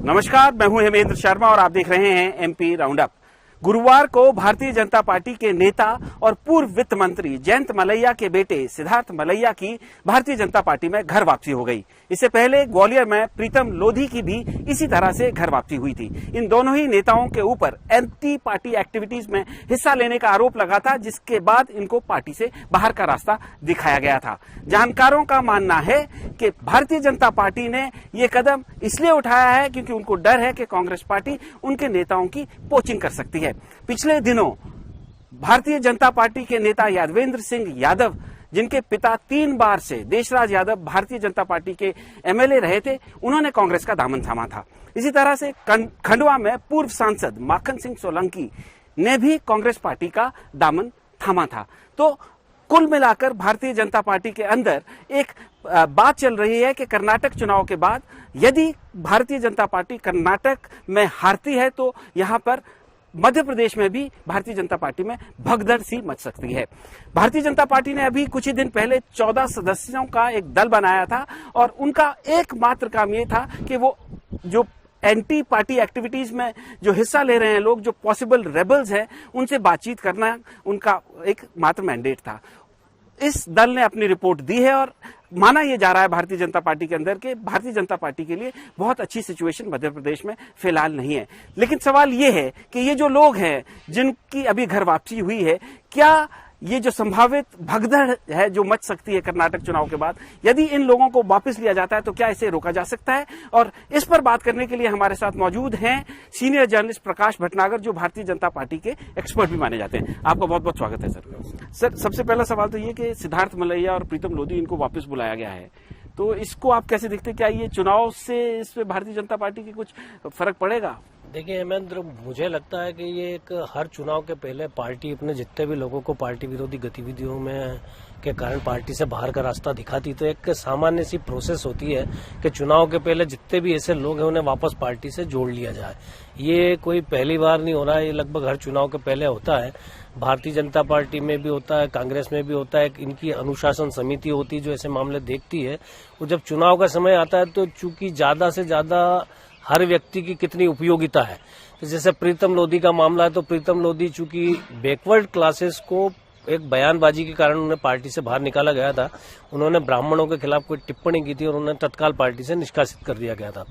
नमस्कार, मैं हूं हेमेंद्र शर्मा और आप देख रहे हैं एमपी राउंडअप। गुरुवार को भारतीय जनता पार्टी के नेता और पूर्व वित्त मंत्री जयंत मलैया के बेटे सिद्धार्थ मलैया की भारतीय जनता पार्टी में घर वापसी हो गई। इससे पहले ग्वालियर में प्रीतम लोधी की भी इसी तरह से घर वापसी हुई थी। इन दोनों ही नेताओं के ऊपर एंटी पार्टी एक्टिविटीज में हिस्सा लेने का आरोप लगा था, जिसके बाद इनको पार्टी से बाहर का रास्ता दिखाया गया था। जानकारों का मानना है कि भारतीय जनता पार्टी ने ये कदम इसलिए उठाया है क्योंकि उनको डर है कि कांग्रेस पार्टी उनके नेताओं की पोचिंग कर सकती है। पिछले दिनों भारतीय जनता पार्टी के नेता यादवेंद्र सिंह यादव, जिनके पिता 3 बार से देशराज यादव भारतीय जनता पार्टी के एमएलए रहे थे, उन्होंने कांग्रेस का दामन थामा था। इसी तरह से खंडवा में पूर्व सांसद माखन सिंह सोलंकी ने भी कांग्रेस पार्टी का दामन थामा था। तो कुल मिलाकर भारतीय जनता पार्टी के अंदर एक बात चल रही है कि कर्नाटक चुनाव के बाद यदि भारतीय जनता पार्टी कर्नाटक में हारती है तो यहां पर मध्य प्रदेश में भी भारतीय जनता पार्टी में भगदड़ सी मच सकती है। भारतीय जनता पार्टी ने अभी कुछ ही दिन पहले 14 सदस्यों का एक दल बनाया था और उनका एकमात्र काम ये था कि वो जो एंटी पार्टी एक्टिविटीज में जो हिस्सा ले रहे हैं लोग, जो पॉसिबल रेबल्स हैं, उनसे बातचीत करना उनका एक मात्र मैंडेट था। इस दल ने अपनी रिपोर्ट दी है और माना यह जा रहा है भारतीय जनता पार्टी के अंदर कि भारतीय जनता पार्टी के लिए बहुत अच्छी सिचुएशन मध्य प्रदेश में फिलहाल नहीं है। लेकिन सवाल यह है कि ये जो लोग हैं जिनकी अभी घर वापसी हुई है, क्या ये जो संभावित भगदड़ है जो मच सकती है कर्नाटक चुनाव के बाद, यदि इन लोगों को वापस लिया जाता है तो क्या इसे रोका जा सकता है? और इस पर बात करने के लिए हमारे साथ मौजूद हैं सीनियर जर्नलिस्ट प्रकाश भटनागर, जो भारतीय जनता पार्टी के एक्सपर्ट भी माने जाते हैं। आपका बहुत बहुत स्वागत है सर। सबसे पहला सवाल तो ये कि सिद्धार्थ मलैया और प्रीतम लोधी, इनको वापस बुलाया गया है, तो इसको आप कैसे देखते हैं? क्या ये चुनाव से इस पे भारतीय जनता पार्टी की कुछ फर्क पड़ेगा? देखिए हेमेंद्र, मुझे लगता है कि ये एक हर चुनाव के पहले पार्टी अपने जितने भी लोगों को पार्टी विरोधी गतिविधियों में के कारण पार्टी से बाहर का रास्ता दिखाती, तो एक सामान्य सी प्रोसेस होती है कि चुनाव के पहले जितने भी ऐसे लोग हैं उन्हें वापस पार्टी से जोड़ लिया जाए। ये कोई पहली बार नहीं हो रहा है, ये लगभग हर चुनाव के पहले होता है। भारतीय जनता पार्टी में भी होता है, कांग्रेस में भी होता है। इनकी अनुशासन समिति होती है जो ऐसे मामले देखती है। वो जब चुनाव का समय आता है तो चूंकि ज्यादा से ज्यादा हर व्यक्ति की कितनी उपयोगिता है, तो जैसे प्रीतम लोधी का मामला है, तो प्रीतम लोधी चूंकि बैकवर्ड क्लासेस को एक बयानबाजी के कारण उन्हें पार्टी से बाहर निकाला गया था। उन्होंने ब्राह्मणों के खिलाफ कोई टिप्पणी की थी और उन्हें तत्काल पार्टी से निष्कासित कर दिया गया था।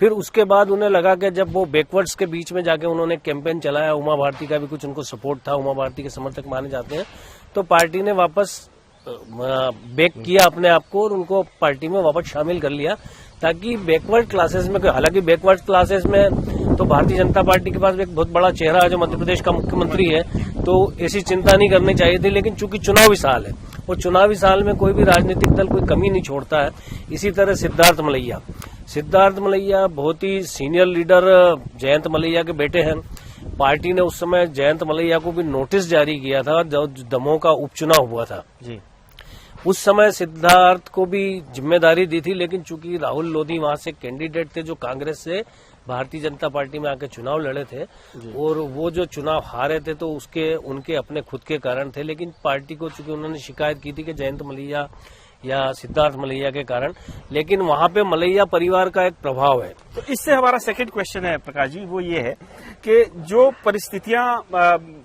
फिर उसके बाद उन्हें लगा कि जब वो बैकवर्ड्स के बीच में जाके उन्होंने कैंपेन चलाया, उमा भारती का भी कुछ उनको सपोर्ट था, उमा भारती के समर्थक माने जाते हैं, तो पार्टी ने वापस बैक किया अपने आप को और उनको पार्टी में वापस शामिल कर लिया, ताकि बैकवर्ड क्लासेस में, हालांकि बैकवर्ड क्लासेस में तो भारतीय जनता पार्टी के पास एक बहुत बड़ा चेहरा है जो मध्य प्रदेश का मुख्यमंत्री है, तो ऐसी चिंता नहीं करनी चाहिए थी। लेकिन चूंकि चुनावी साल है और चुनावी साल में कोई भी राजनीतिक दल कोई कमी नहीं छोड़ता है। इसी तरह सिद्धार्थ मलैया बहुत ही सीनियर लीडर जयंत मलैया के बेटे हैं। पार्टी ने उस समय जयंत मलैया को भी नोटिस जारी किया था जब दमोह का उपचुनाव हुआ था जी। उस समय सिद्धार्थ को भी जिम्मेदारी दी थी, लेकिन चूंकि राहुल लोधी वहां से कैंडिडेट थे जो कांग्रेस से भारतीय जनता पार्टी में आके चुनाव लड़े थे और वो जो चुनाव हारे थे तो उसके उनके अपने खुद के कारण थे। लेकिन पार्टी को चूंकि उन्होंने शिकायत की थी कि जयंत मलैया या सिद्धार्थ मलैया के कारण, लेकिन वहां पे मलैया परिवार का एक प्रभाव है। तो इससे हमारा सेकंड क्वेश्चन है प्रकाश जी, वो ये है कि जो परिस्थितियां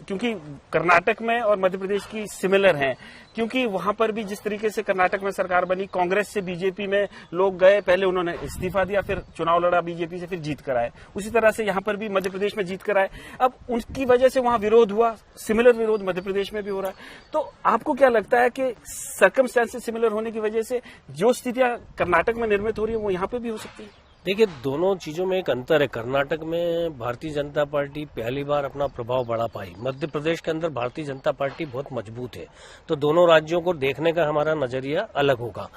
क्योंकि कर्नाटक में और मध्य प्रदेश की सिमिलर हैं, क्योंकि वहां पर भी जिस तरीके से कर्नाटक में सरकार बनी, कांग्रेस से बीजेपी में लोग गए, पहले उन्होंने इस्तीफा दिया, फिर चुनाव लड़ा बीजेपी से, फिर जीत कर आए। उसी तरह से यहां पर भी मध्य प्रदेश में जीत कर आए। अब उनकी वजह से वहां विरोध हुआ, सिमिलर विरोध मध्य प्रदेश में भी हो रहा है। तो आपको क्या लगता है कि सर्कमस्टेंसेस सिमिलर होने की वजह से जो स्थितियां कर्नाटक में निर्मित हो रही है वो यहाँ पे भी हो सकती है? देखिए, दोनों चीजों में एक अंतर है। कर्नाटक में भारतीय जनता पार्टी पहली बार अपना प्रभाव बढ़ा पाई। मध्य प्रदेश के अंदर भारतीय जनता पार्टी बहुत मजबूत है, तो दोनों राज्यों को देखने का हमारा नजरिया अलग होगा।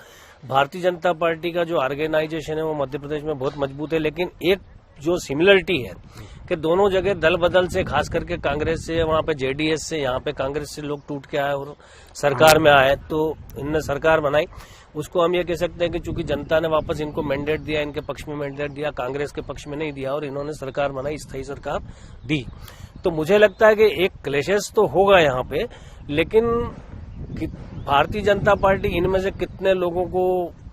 भारतीय जनता पार्टी का जो ऑर्गेनाइजेशन है वो मध्य प्रदेश में बहुत मजबूत है, लेकिन एक जो सिमिलरिटी है कि दोनों जगह दल बदल से, खास करके कांग्रेस से, वहां पे जेडीएस से, यहाँ पे कांग्रेस से लोग टूट के आए और सरकार में आए, तो इनने सरकार बनाई। उसको हम ये कह सकते हैं कि चूंकि जनता ने वापस इनको मैंडेट दिया, इनके पक्ष में मैंडेट दिया, कांग्रेस के पक्ष में नहीं दिया और इन्होंने सरकार बनाई, स्थायी सरकार दी। तो मुझे लगता है कि एक क्लेशेस तो होगा यहाँ पे, लेकिन भारतीय जनता पार्टी इनमें से कितने लोगों को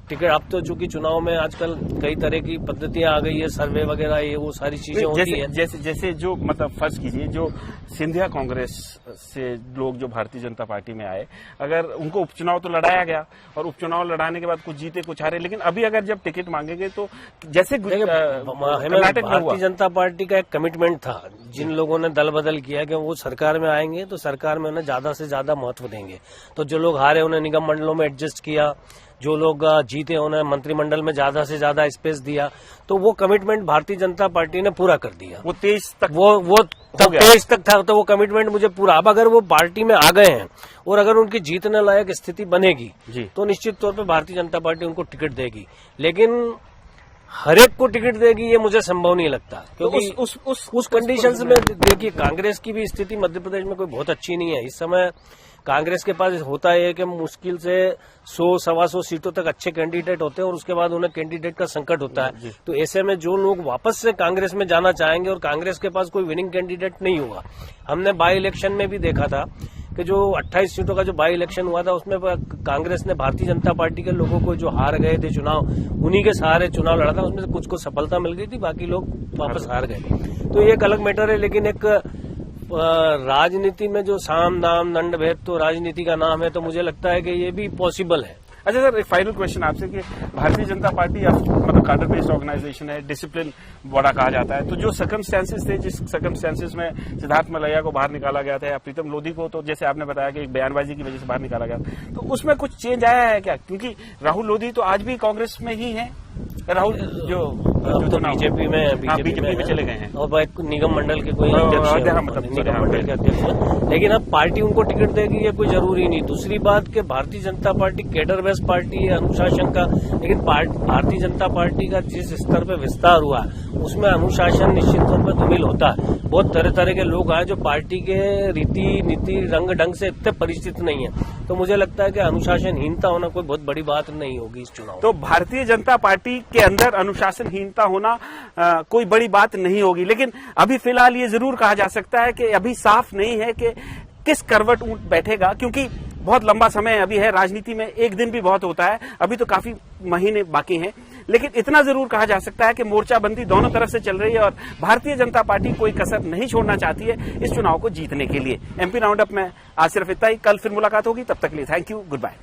टिकट। अब तो चूंकि चुनाव में आजकल कई तरह की पद्धतियां आ गई है, सर्वे वगैरह, ये वो सारी चीजें होती है। जैसे जो मतलब फर्ज कीजिए, जो सिंधिया कांग्रेस से लोग जो भारतीय जनता पार्टी में आए, अगर उनको उपचुनाव तो लड़ाया गया और उपचुनाव लड़ाने के बाद कुछ जीते कुछ हारे, लेकिन अभी अगर जब टिकट मांगेंगे तो जैसे कर्नाटक में भारतीय जनता पार्टी का एक कमिटमेंट था, जिन लोगों ने दल बदल किया कि वो सरकार में आएंगे तो सरकार में उन्हें ज्यादा से ज्यादा महत्व देंगे। तो जो लोग हारे उन्हें निगम मंडलों में एडजस्ट किया, जो लोग जीते उन्हें मंत्रिमंडल में ज्यादा से ज्यादा स्पेस दिया। तो वो कमिटमेंट भारतीय जनता पार्टी ने पूरा कर दिया। वो 23 तक वो 23 तक था, तो वो कमिटमेंट मुझे पूरा। अब अगर वो पार्टी में आ गए हैं और अगर उनकी जीतने लायक स्थिति बनेगी तो निश्चित तौर पर भारतीय जनता पार्टी उनको टिकट देगी, लेकिन हर एक को टिकट देगी ये मुझे संभव नहीं लगता, क्योंकि उस कंडीशंस में देखिए कांग्रेस की भी स्थिति मध्य प्रदेश में कोई बहुत अच्छी नहीं है। इस समय कांग्रेस के पास होता है कि मुश्किल से 100-125 सीटों तक अच्छे कैंडिडेट होते हैं और उसके बाद उन्हें कैंडिडेट का संकट होता है। तो ऐसे में जो लोग वापस से कांग्रेस में जाना चाहेंगे और कांग्रेस के पास कोई विनिंग कैंडिडेट नहीं होगा। हमने बाई इलेक्शन में भी देखा था कि जो 28 सीटों का जो बाई इलेक्शन हुआ था उसमें कांग्रेस ने भारतीय जनता पार्टी के लोगों को जो हार गए थे चुनाव, उन्हीं के सहारे चुनाव लड़ा था। उसमें से कुछ को सफलता मिल गई थी, बाकी लोग वापस हार गए। तो ये एक अलग मैटर है, लेकिन एक राजनीति में जो साम दाम दंड भेद तो राजनीति का नाम है, तो मुझे लगता है कि ये भी पॉसिबल है। अच्छा सर, एक फाइनल क्वेश्चन आपसे कि भारतीय जनता पार्टी मतलब कार्डर बेस्ड ऑर्गेनाइजेशन है, डिसिप्लिन बड़ा कहा जाता है, तो जो सर्कमस्टेंसेस थे, जिस सर्कमस्टेंसेस में सिद्धार्थ मलैया को बाहर निकाला गया था या प्रीतम लोधी को, तो जैसे आपने बताया कि एक बयानबाजी की वजह से बाहर निकाला गया, तो उसमें कुछ चेंज आया है क्या? क्योंकि राहुल लोधी तो आज भी कांग्रेस में ही है, राहुल जो तो बीजेपी में चले गए हैं और एक निगम मंडल के कोई अध्यक्ष निगम मंडल के अध्यक्ष हैं, लेकिन अब पार्टी उनको टिकट देगी ये कोई जरूरी नहीं। दूसरी बात कि Bharatiya Janata party cadre based party है, अनुशासन का, लेकिन भारतीय जनता पार्टी का जिस स्तर पे विस्तार हुआ उसमें अनुशासन निश्चित तौर पर धूमिल होता है। बहुत तरह तरह के लोग आए जो पार्टी के रीति नीति रंग ढंग से इतने परिचित नहीं है, तो मुझे लगता है कि अनुशासनहीनता होना कोई बहुत बड़ी बात नहीं होगी इस चुनाव। तो भारतीय जनता पार्टी के अंदर अनुशासनहीनता होना कोई बड़ी बात नहीं होगी, लेकिन अभी फिलहाल ये जरूर कहा जा सकता है कि अभी साफ नहीं है कि किस करवट ऊंट बैठेगा, क्योंकि बहुत लंबा समय अभी है। राजनीति में एक दिन भी बहुत होता है, अभी तो काफी महीने बाकी हैं, लेकिन इतना जरूर कहा जा सकता है कि मोर्चाबंदी दोनों तरफ से चल रही है और भारतीय जनता पार्टी कोई कसर नहीं छोड़ना चाहती है इस चुनाव को जीतने के लिए। एमपी राउंड अप में आज सिर्फ इतना ही। कल फिर मुलाकात होगी, तब तक के लिए थैंक यू, गुड बाय।